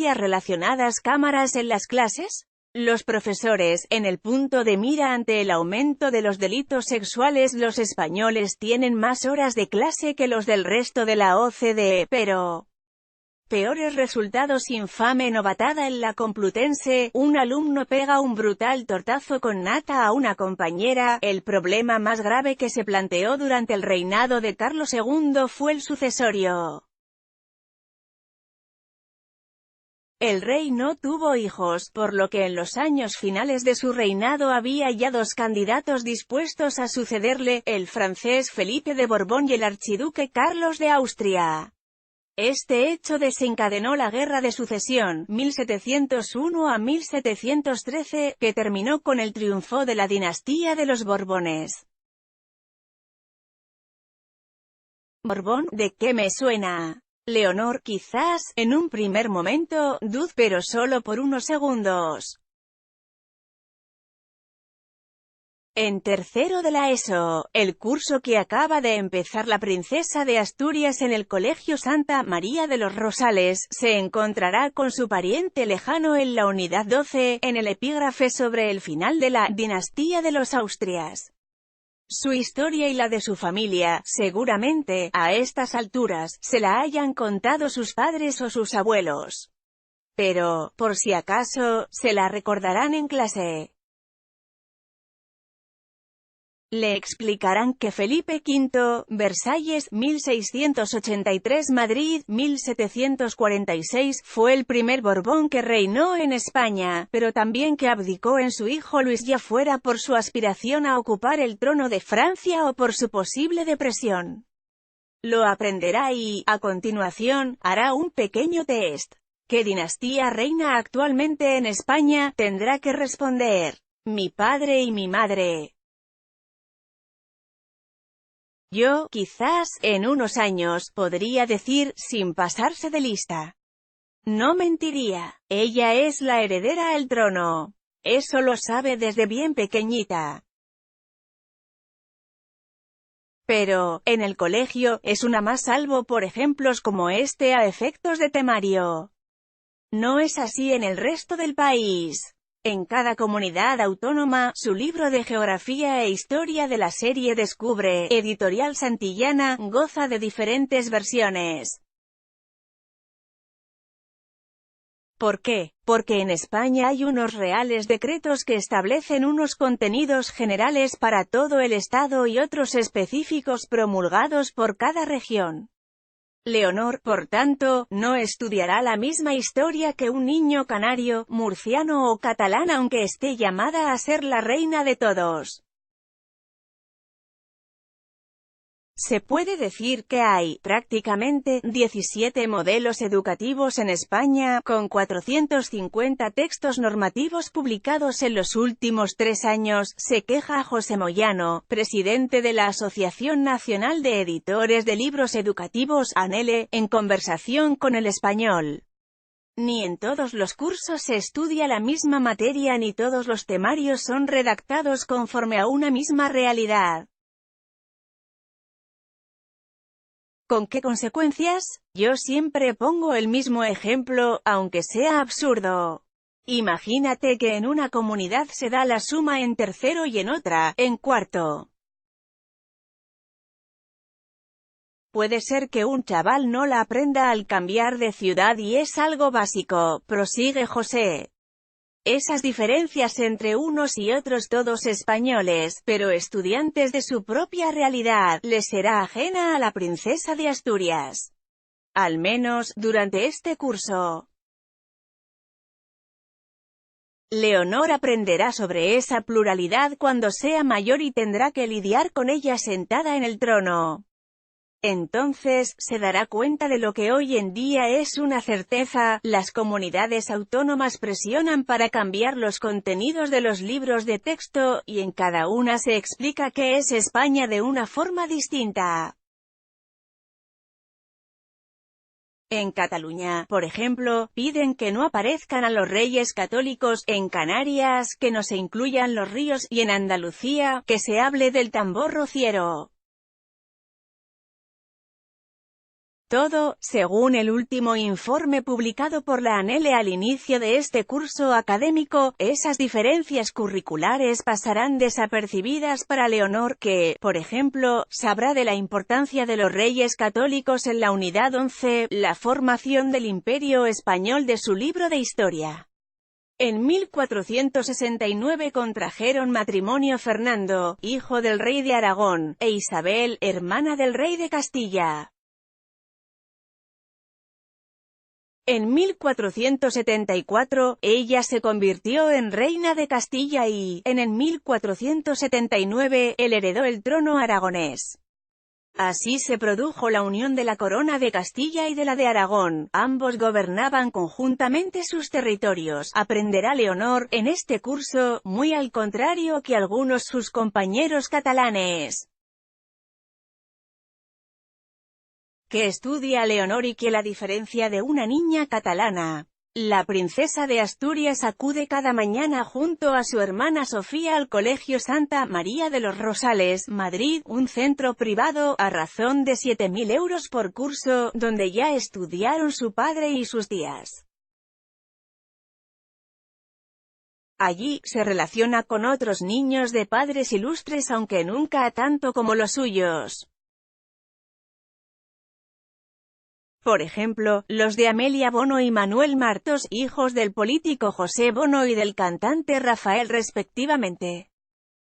noticias relacionadas. ¿Cámaras en las clases? Los profesores, en el punto de mira ante el aumento de los delitos sexuales. Los españoles tienen más horas de clase que los del resto de la OCDE, pero peores resultados. Infame novatada en la Complutense, un alumno pega un brutal tortazo con nata a una compañera. El problema más grave que se planteó durante el reinado de Carlos II fue el sucesorio. El rey no tuvo hijos, por lo que en los años finales de su reinado había ya dos candidatos dispuestos a sucederle, el francés Felipe de Borbón y el archiduque Carlos de Austria. Este hecho desencadenó la Guerra de Sucesión, 1701 a 1713, que terminó con el triunfo de la dinastía de los Borbones. Borbón, ¿de qué me suena? Leonor, quizás, en un primer momento, Dud, pero solo por unos segundos. En tercero de la ESO, el curso que acaba de empezar la princesa de Asturias en el Colegio Santa María de los Rosales, se encontrará con su pariente lejano en la unidad 12, en el epígrafe sobre el final de la dinastía de los Austrias. Su historia y la de su familia, seguramente, a estas alturas, se la hayan contado sus padres o sus abuelos. Pero, por si acaso, se la recordarán en clase. Le explicarán que Felipe V, Versalles, 1683, Madrid, 1746, fue el primer Borbón que reinó en España, pero también que abdicó en su hijo Luis, ya fuera por su aspiración a ocupar el trono de Francia o por su posible depresión. Lo aprenderá y, a continuación, hará un pequeño test. ¿Qué dinastía reina actualmente en España? Tendrá que responder: mi padre y mi madre. Yo, quizás, en unos años, podría decir, sin pasarse de lista. No mentiría. Ella es la heredera al trono. Eso lo sabe desde bien pequeñita. Pero, en el colegio, es una más salvo por ejemplos como este a efectos de temario. No es así en el resto del país. En cada comunidad autónoma, su libro de geografía e historia de la serie Descubre, Editorial Santillana, goza de diferentes versiones. ¿Por qué? Porque en España hay unos reales decretos que establecen unos contenidos generales para todo el Estado y otros específicos promulgados por cada región. Leonor, por tanto, no estudiará la misma historia que un niño canario, murciano o catalán aunque esté llamada a ser la reina de todos. Se puede decir que hay, prácticamente, 17 modelos educativos en España, con 450 textos normativos publicados en los últimos 3 años, se queja José Moyano, presidente de la Asociación Nacional de Editores de Libros Educativos, ANELE, en conversación con El Español. Ni en todos los cursos se estudia la misma materia ni todos los temarios son redactados conforme a una misma realidad. ¿Con qué consecuencias? Yo siempre pongo el mismo ejemplo, aunque sea absurdo. Imagínate que en una comunidad se da la suma en tercero y en otra, en cuarto. Puede ser que un chaval no la aprenda al cambiar de ciudad y es algo básico, prosigue José. Esas diferencias entre unos y otros todos españoles, pero estudiantes de su propia realidad, les será ajena a la princesa de Asturias. Al menos, durante este curso. Leonor aprenderá sobre esa pluralidad cuando sea mayor y tendrá que lidiar con ella sentada en el trono. Entonces, se dará cuenta de lo que hoy en día es una certeza: las comunidades autónomas presionan para cambiar los contenidos de los libros de texto, y en cada una se explica qué es España de una forma distinta. En Cataluña, por ejemplo, piden que no aparezcan a los reyes católicos; en Canarias, que no se incluyan los ríos; y en Andalucía, que se hable del tambor rociero. Todo, según el último informe publicado por la ANELE al inicio de este curso académico. Esas diferencias curriculares pasarán desapercibidas para Leonor, que, por ejemplo, sabrá de la importancia de los Reyes Católicos en la unidad 11, la formación del Imperio Español de su libro de historia. En 1469 contrajeron matrimonio Fernando, hijo del rey de Aragón, e Isabel, hermana del rey de Castilla. En 1474, ella se convirtió en reina de Castilla y, en el 1479, él heredó el trono aragonés. Así se produjo la unión de la corona de Castilla y de la de Aragón. Ambos gobernaban conjuntamente sus territorios. Aprenderá Leonor, en este curso, muy al contrario que algunos sus compañeros catalanes. ¿Qué estudia Leonor y qué la diferencia de una niña catalana? La princesa de Asturias acude cada mañana junto a su hermana Sofía al Colegio Santa María de los Rosales, Madrid, un centro privado, a razón de 7.000 euros por curso, donde ya estudiaron su padre y sus tías. Allí, se relaciona con otros niños de padres ilustres aunque nunca tanto como los suyos. Por ejemplo, los de Amelia Bono y Manuel Martos, hijos del político José Bono y del cantante Rafael respectivamente.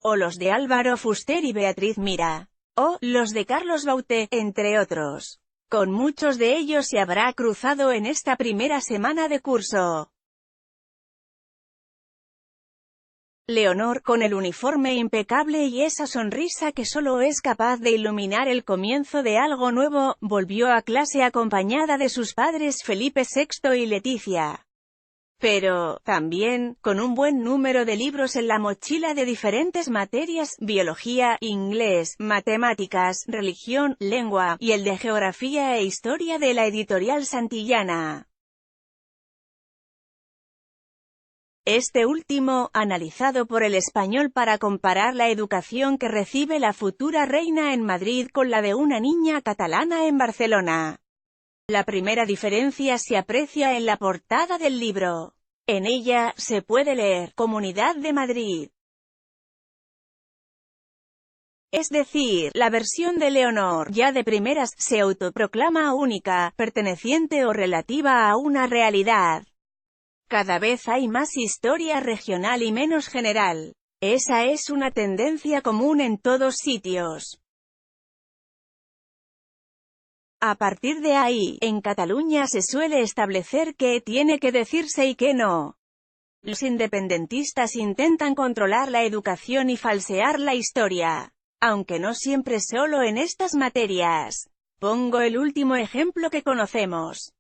O los de Álvaro Fuster y Beatriz Mira. O los de Carlos Baute, entre otros. Con muchos de ellos se habrá cruzado en esta primera semana de curso. Leonor, con el uniforme impecable y esa sonrisa que solo es capaz de iluminar el comienzo de algo nuevo, volvió a clase acompañada de sus padres Felipe VI y Leticia. Pero, también, con un buen número de libros en la mochila de diferentes materias: biología, inglés, matemáticas, religión, lengua, y el de geografía e historia de la editorial Santillana. Este último, analizado por El Español para comparar la educación que recibe la futura reina en Madrid con la de una niña catalana en Barcelona. La primera diferencia se aprecia en la portada del libro. En ella, se puede leer, Comunidad de Madrid. Es decir, la versión de Leonor, ya de primeras, se autoproclama única, perteneciente o relativa a una realidad. Cada vez hay más historia regional y menos general. Esa es una tendencia común en todos sitios. A partir de ahí, en Cataluña se suele establecer qué tiene que decirse y qué no. Los independentistas intentan controlar la educación y falsear la historia. Aunque no siempre solo en estas materias. Pongo el último ejemplo que conocemos.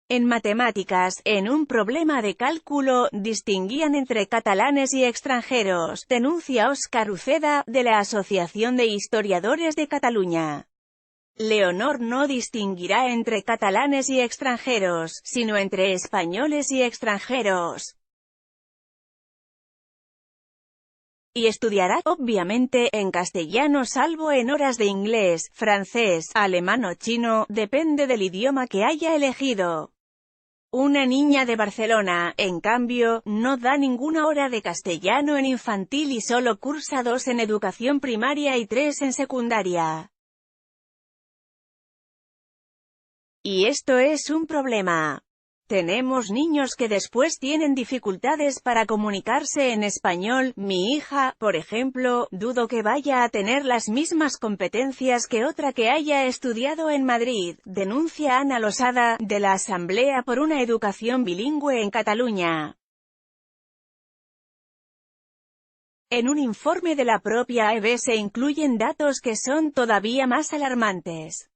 En matemáticas, en un problema de cálculo, distinguían entre catalanes y extranjeros, denuncia Óscar Uceda, de la Asociación de Historiadores de Cataluña. Leonor no distinguirá entre catalanes y extranjeros, sino entre españoles y extranjeros. Y estudiará, obviamente, en castellano salvo en horas de inglés, francés, alemán o chino, depende del idioma que haya elegido. Una niña de Barcelona, en cambio, no da ninguna hora de castellano en infantil y solo cursa 2 en educación primaria y 3 en secundaria. Y esto es un problema. Tenemos niños que después tienen dificultades para comunicarse en español. Mi hija, por ejemplo, dudo que vaya a tener las mismas competencias que otra que haya estudiado en Madrid, denuncia Ana Losada, de la Asamblea por una Educación Bilingüe en Cataluña. En un informe de la propia AEB se incluyen datos que son todavía más alarmantes.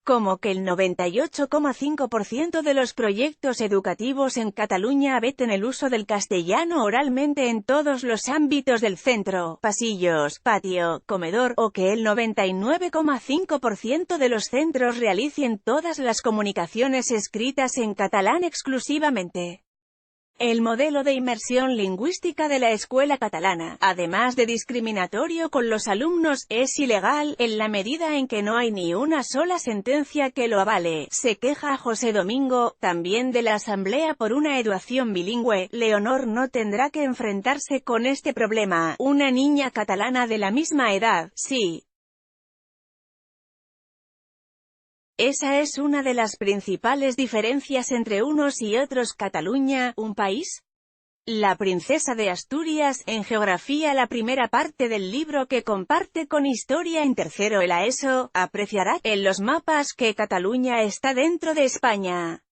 Como que el 98,5% de los proyectos educativos en Cataluña aveten el uso del castellano oralmente en todos los ámbitos del centro, pasillos, patio, comedor, o que el 99,5% de los centros realicen todas las comunicaciones escritas en catalán exclusivamente. El modelo de inmersión lingüística de la escuela catalana, además de discriminatorio con los alumnos, es ilegal, en la medida en que no hay ni una sola sentencia que lo avale, se queja José Domingo, también de la Asamblea por una Educación Bilingüe. Leonor no tendrá que enfrentarse con este problema, una niña catalana de la misma edad, sí. Esa es una de las principales diferencias entre unos y otros. Cataluña, ¿un país? La princesa de Asturias, en geografía, la primera parte del libro que comparte con historia en tercero de la ESO, apreciará, en los mapas, que Cataluña está dentro de España.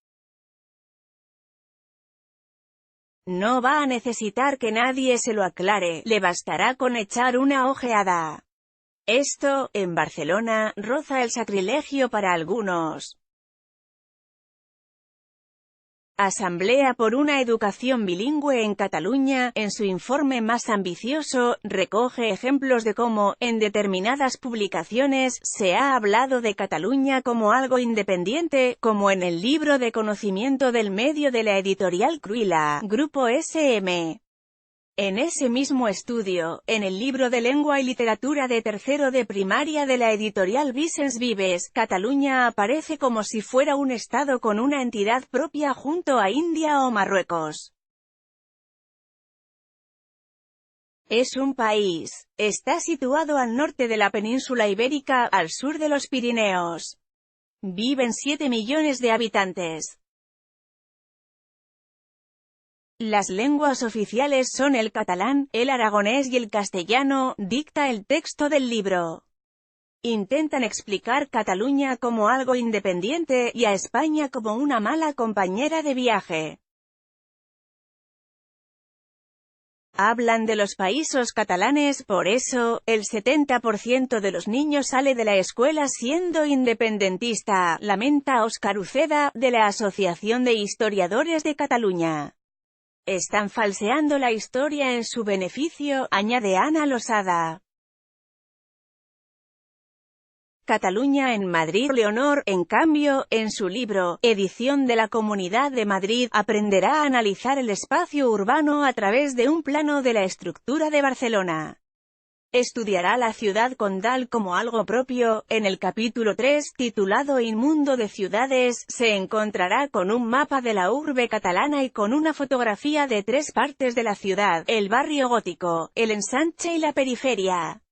No va a necesitar que nadie se lo aclare, le bastará con echar una ojeada. Esto, en Barcelona, roza el sacrilegio para algunos. Asamblea por una Educación Bilingüe en Cataluña, en su informe más ambicioso, recoge ejemplos de cómo, en determinadas publicaciones, se ha hablado de Cataluña como algo independiente, como en el libro de conocimiento del medio de la editorial Cruïlla, Grupo SM. En ese mismo estudio, en el libro de Lengua y Literatura de tercero de primaria de la editorial Vicens Vives, Cataluña aparece como si fuera un estado con una entidad propia junto a India o Marruecos. Es un país. Está situado al norte de la península ibérica, al sur de los Pirineos. Viven 7 millones de habitantes. Las lenguas oficiales son el catalán, el aragonés y el castellano, dicta el texto del libro. Intentan explicar Cataluña como algo independiente, y a España como una mala compañera de viaje. Hablan de los países catalanes, por eso, el 70% de los niños sale de la escuela siendo independentista, lamenta Óscar Uceda, de la Asociación de Historiadores de Cataluña. Están falseando la historia en su beneficio, añade Ana Losada. Cataluña en Madrid. Leonor, en cambio, en su libro, Edición de la Comunidad de Madrid, aprenderá a analizar el espacio urbano a través de un plano de la estructura de Barcelona. Estudiará la ciudad condal como algo propio. En el capítulo 3, titulado Inmundo de ciudades, se encontrará con un mapa de la urbe catalana y con una fotografía de 3 partes de la ciudad, el barrio gótico, el ensanche y la periferia.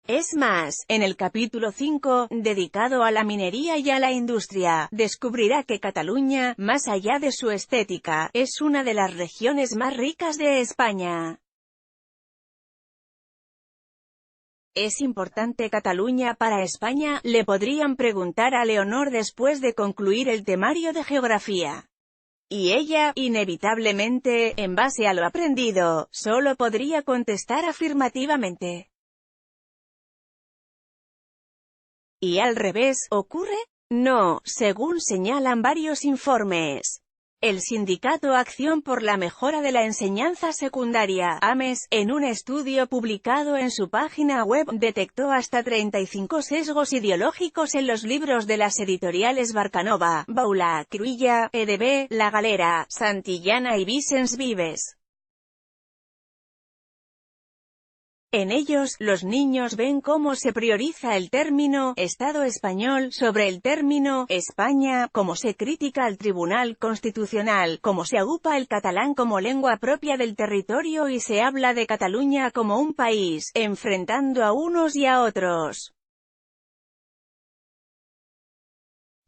Es más, en el capítulo 5, dedicado a la minería y a la industria, descubrirá que Cataluña, más allá de su estética, es una de las regiones más ricas de España. ¿Es importante Cataluña para España?, le podrían preguntar a Leonor después de concluir el temario de geografía. Y ella, inevitablemente, en base a lo aprendido, solo podría contestar afirmativamente. ¿Y al revés, ocurre? No, según señalan varios informes. El sindicato Acción por la Mejora de la Enseñanza Secundaria, AMES, en un estudio publicado en su página web, detectó hasta 35 sesgos ideológicos en los libros de las editoriales Barcanova, Baula, Cruïlla, EDB, La Galera, Santillana y Vicens Vives. En ellos, los niños ven cómo se prioriza el término «Estado español» sobre el término «España», cómo se critica al Tribunal Constitucional, cómo se agrupa el catalán como lengua propia del territorio y se habla de Cataluña como un país, enfrentando a unos y a otros.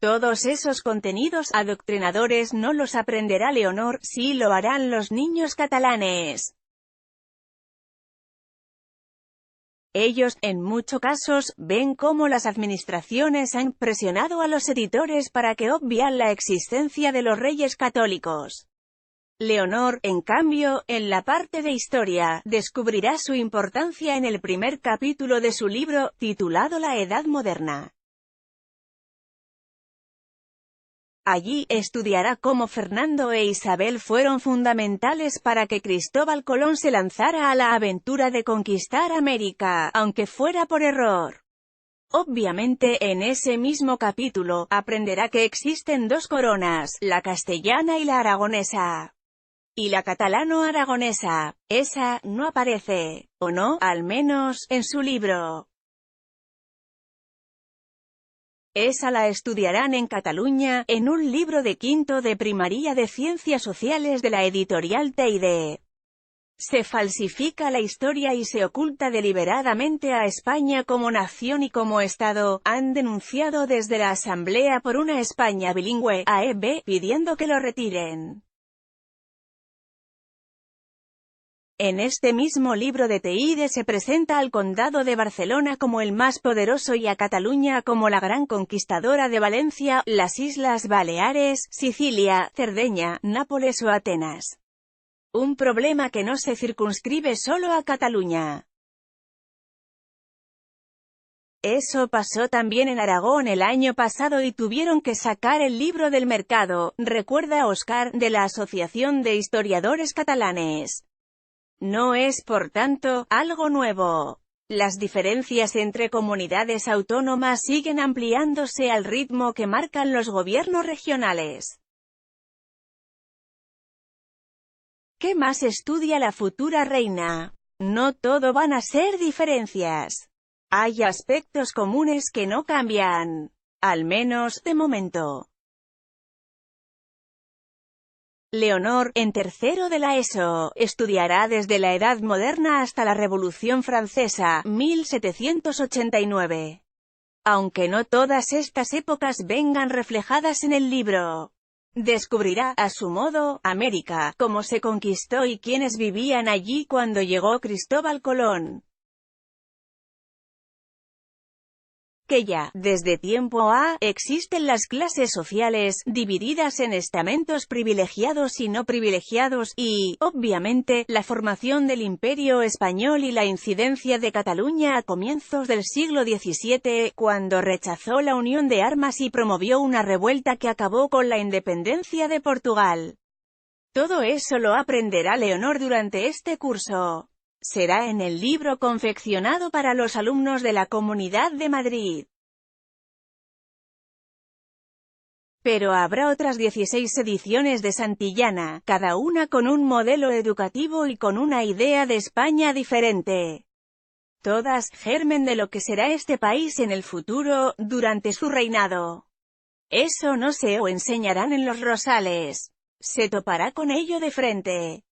Todos esos contenidos adoctrinadores no los aprenderá Leonor, sí lo harán los niños catalanes. Ellos, en muchos casos, ven cómo las administraciones han presionado a los editores para que obvian la existencia de los reyes católicos. Leonor, en cambio, en la parte de historia, descubrirá su importancia en el primer capítulo de su libro, titulado La Edad Moderna. Allí, estudiará cómo Fernando e Isabel fueron fundamentales para que Cristóbal Colón se lanzara a la aventura de conquistar América, aunque fuera por error. Obviamente, en ese mismo capítulo, aprenderá que existen dos coronas, la castellana y la aragonesa. Y la catalano-aragonesa, esa, no aparece, o no, al menos, en su libro. Esa la estudiarán en Cataluña, en un libro de quinto de primaria de Ciencias Sociales de la editorial Teide. Se falsifica la historia y se oculta deliberadamente a España como nación y como Estado, han denunciado desde la Asamblea por una España bilingüe, AEB, pidiendo que lo retiren. En este mismo libro de Teide se presenta al Condado de Barcelona como el más poderoso y a Cataluña como la gran conquistadora de Valencia, las Islas Baleares, Sicilia, Cerdeña, Nápoles o Atenas. Un problema que no se circunscribe solo a Cataluña. Eso pasó también en Aragón el año pasado y tuvieron que sacar el libro del mercado, recuerda Óscar, de la Asociación de Historiadores Catalanes. No es, por tanto, algo nuevo. Las diferencias entre comunidades autónomas siguen ampliándose al ritmo que marcan los gobiernos regionales. ¿Qué más estudia la futura reina? No todo van a ser diferencias. Hay aspectos comunes que no cambian. Al menos, de momento. Leonor, en tercero de la ESO, estudiará desde la Edad Moderna hasta la Revolución Francesa, 1789. Aunque no todas estas épocas vengan reflejadas en el libro. Descubrirá, a su modo, América, cómo se conquistó y quiénes vivían allí cuando llegó Cristóbal Colón. Que ya, desde tiempo a, existen las clases sociales, divididas en estamentos privilegiados y no privilegiados, y, obviamente, la formación del Imperio Español y la incidencia de Cataluña a comienzos del siglo XVII, cuando rechazó la unión de armas y promovió una revuelta que acabó con la independencia de Portugal. Todo eso lo aprenderá Leonor durante este curso. Será en el libro confeccionado para los alumnos de la Comunidad de Madrid. Pero habrá otras 16 ediciones de Santillana, cada una con un modelo educativo y con una idea de España diferente. Todas, germen de lo que será este país en el futuro, durante su reinado. Eso no se o enseñarán en los rosales. Se topará con ello de frente.